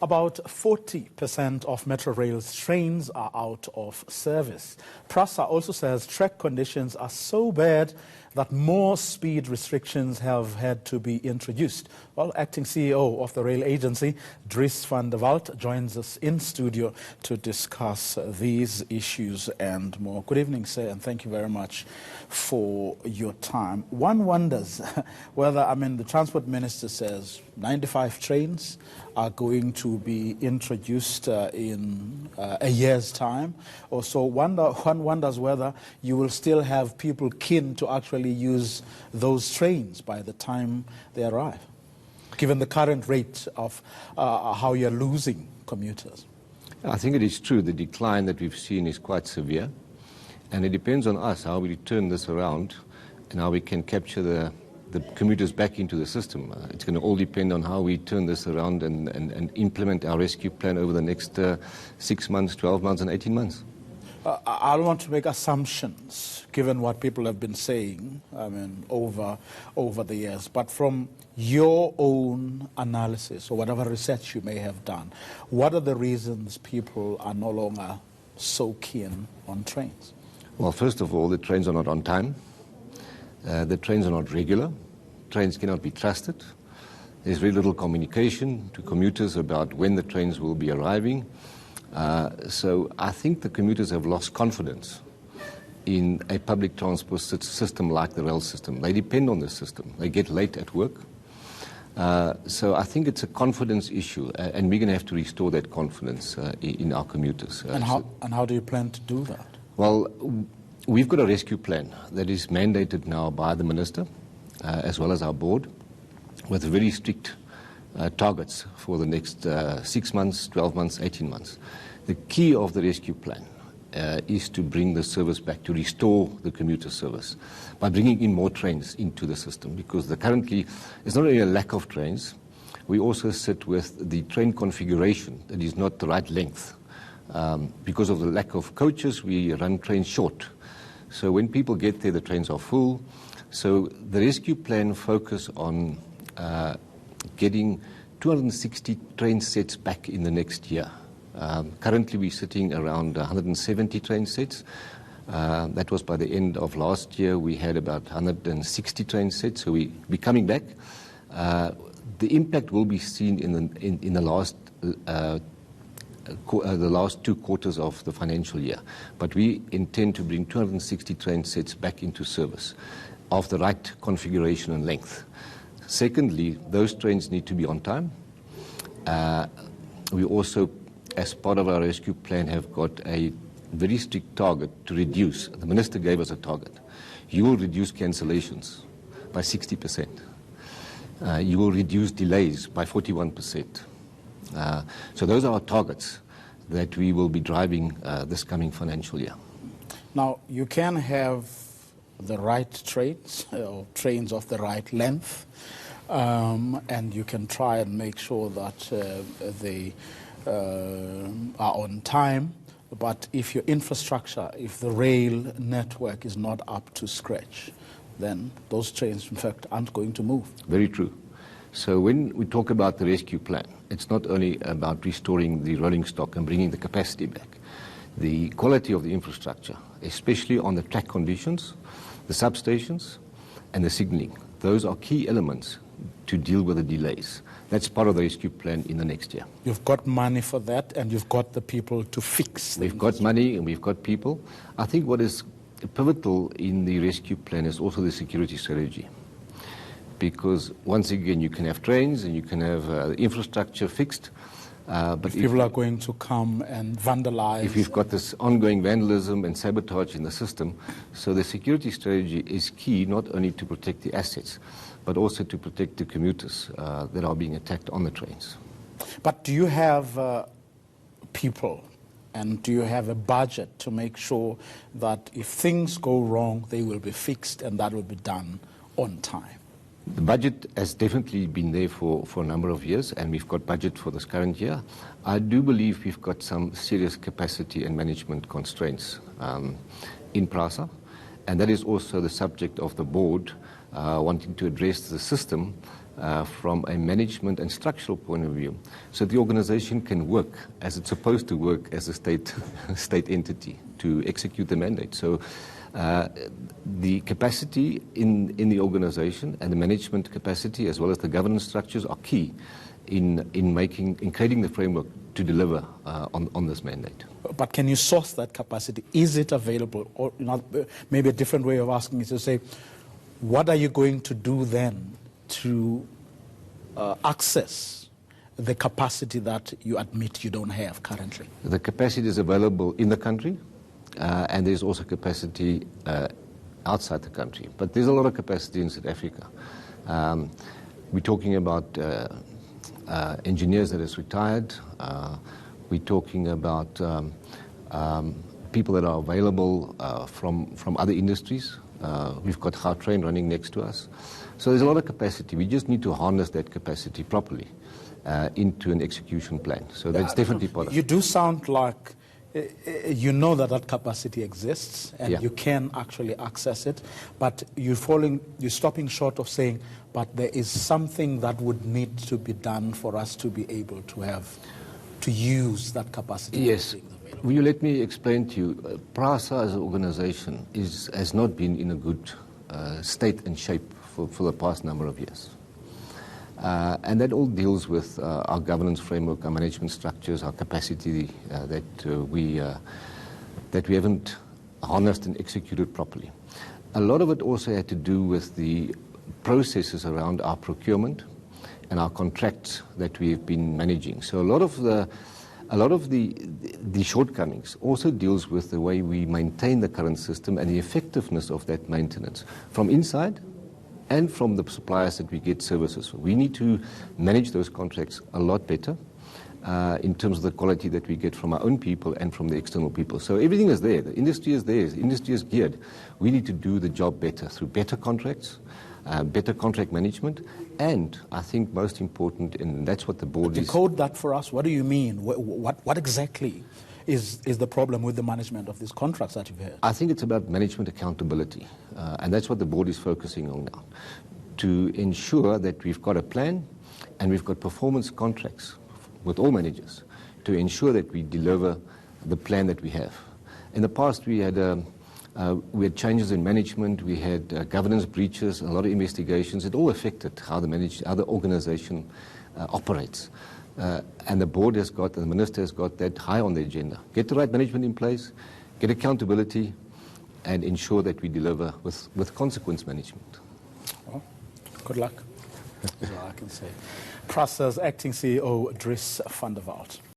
About 40% of Metrorail's trains are out of service. Prasa also says track conditions are so bad that more speed restrictions have had to be introduced. Well, acting CEO of the rail agency, Dries van der Walt, joins us in studio to discuss these issues and more. Good evening, sir, and thank you very much for your time. One wonders whether, the Transport Minister says 95 trains are going to be introduced in a year's time or so. One wonders whether you will still have people keen to actually use those trains by the time they arrive, given the current rate of how you're losing commuters. I think it is true. The decline that we've seen is quite severe, and it depends on us how we turn this around and how we can capture the commuters back into the system. It's going to all depend on how we turn this around and implement our rescue plan over the next 6 months, 12 months and 18 months. I don't want to make assumptions, given what people have been saying, over the years. But from your own analysis or whatever research you may have done, what are the reasons people are no longer so keen on trains? Well, first of all, the trains are not on time. The trains are not regular. Trains cannot be trusted. There's very little communication to commuters about when the trains will be arriving. So I think the commuters have lost confidence in a public transport system like the rail system. They depend on the system. They get late at work. So I think it's a confidence issue, and we're going to have to restore that confidence in our commuters. And how do you plan to do that? Well, we've got a rescue plan that is mandated now by the Minister, as well as our board, with very strict targets for the next 6 months, 12 months, 18 months. The key of the rescue plan is to bring the service back, to restore the commuter service by bringing in more trains into the system, because currently it's not only a lack of trains, we also sit with the train configuration that is not the right length. Because of the lack of coaches, we run trains short. So when people get there, the trains are full. So the rescue plan focus on getting 260 train sets back in the next year. Currently, we're sitting around 170 train sets. That was by the end of last year. We had about 160 train sets, so we're coming back. The impact will be seen in the last 2 quarters of the financial year. But we intend to bring 260 train sets back into service of the right configuration and length. Secondly, those trains need to be on time. We also, as part of our rescue plan, have got a very strict target to reduce. The Minister gave us a target. You will reduce cancellations by 60%. You will reduce delays by 41%. So those are our targets that we will be driving this coming financial year. Now, you can have the right trains, or trains of the right length, and you can try and make sure that they are on time. But if your infrastructure, if the rail network is not up to scratch, then those trains, in fact, aren't going to move. Very true. So when we talk about the rescue plan, it's not only about restoring the rolling stock and bringing the capacity back. The quality of the infrastructure, especially on the track conditions, the substations, and the signalling, those are key elements to deal with the delays. That's part of the rescue plan in the next year. You've got money for that, and you've got the people to fix things. We've got money and we've got people. I think what is pivotal in the rescue plan is also the security strategy. Because once again, you can have trains and you can have infrastructure fixed. But if people are going to come and vandalize. If you've got this ongoing vandalism and sabotage in the system, so the security strategy is key not only to protect the assets, but also to protect the commuters that are being attacked on the trains. But do you have people and do you have a budget to make sure that if things go wrong, they will be fixed and that will be done on time? The budget has definitely been there for a number of years, and we've got budget for this current year. I do believe we've got some serious capacity and management constraints in Prasa, and that is also the subject of the board wanting to address the system from a management and structural point of view, so the organization can work as it's supposed to work as a state entity to execute the mandate. So the capacity in the organization and the management capacity as well as the governance structures are key in creating the framework to deliver on this mandate. But can you source that capacity? Is it available? Or maybe a different way of asking is to say, what are you going to do then to access the capacity that you admit you don't have currently? The capacity is available in the country, and there's also capacity outside the country. But there's a lot of capacity in South Africa. We're talking about engineers that is retired. We're talking about people that are available from other industries. We've got Gautrain running next to us. So there's a lot of capacity. We just need to harness that capacity properly into an execution plan. So that's definitely part of it. You do sound like you know that capacity exists and you can actually access it, but you're stopping short of saying, but there is something that would need to be done for us to be able to use that capacity. Yes. Will you let me explain to you? Prasa as an organization has not been in a good state and shape for the past number of years. And that all deals with our governance framework, our management structures, our capacity that we haven't harnessed and executed properly. A lot of it also had to do with the processes around our procurement and our contracts that we have been managing. So a lot of the shortcomings also deals with the way we maintain the current system and the effectiveness of that maintenance from inside and from the suppliers that we get services from. We need to manage those contracts a lot better in terms of the quality that we get from our own people and from the external people. So everything is there. The industry is there. The industry is geared. We need to do the job better through better contracts, better contract management, and I think most important, and that's what the board is... Decode that for us. What do you mean? What exactly is the problem with the management of these contracts that you've heard? I think it's about management accountability, and that's what the board is focusing on now, to ensure that we've got a plan and we've got performance contracts with all managers to ensure that we deliver the plan that we have. In the past, we had changes in management, we had governance breaches, a lot of investigations. It all affected how the organization operates. And the board has got, and the minister has got that high on the agenda. Get the right management in place, get accountability, and ensure that we deliver with consequence management. Well, good luck. That's all I can say. Prasa's acting CEO, Dries van der Walt.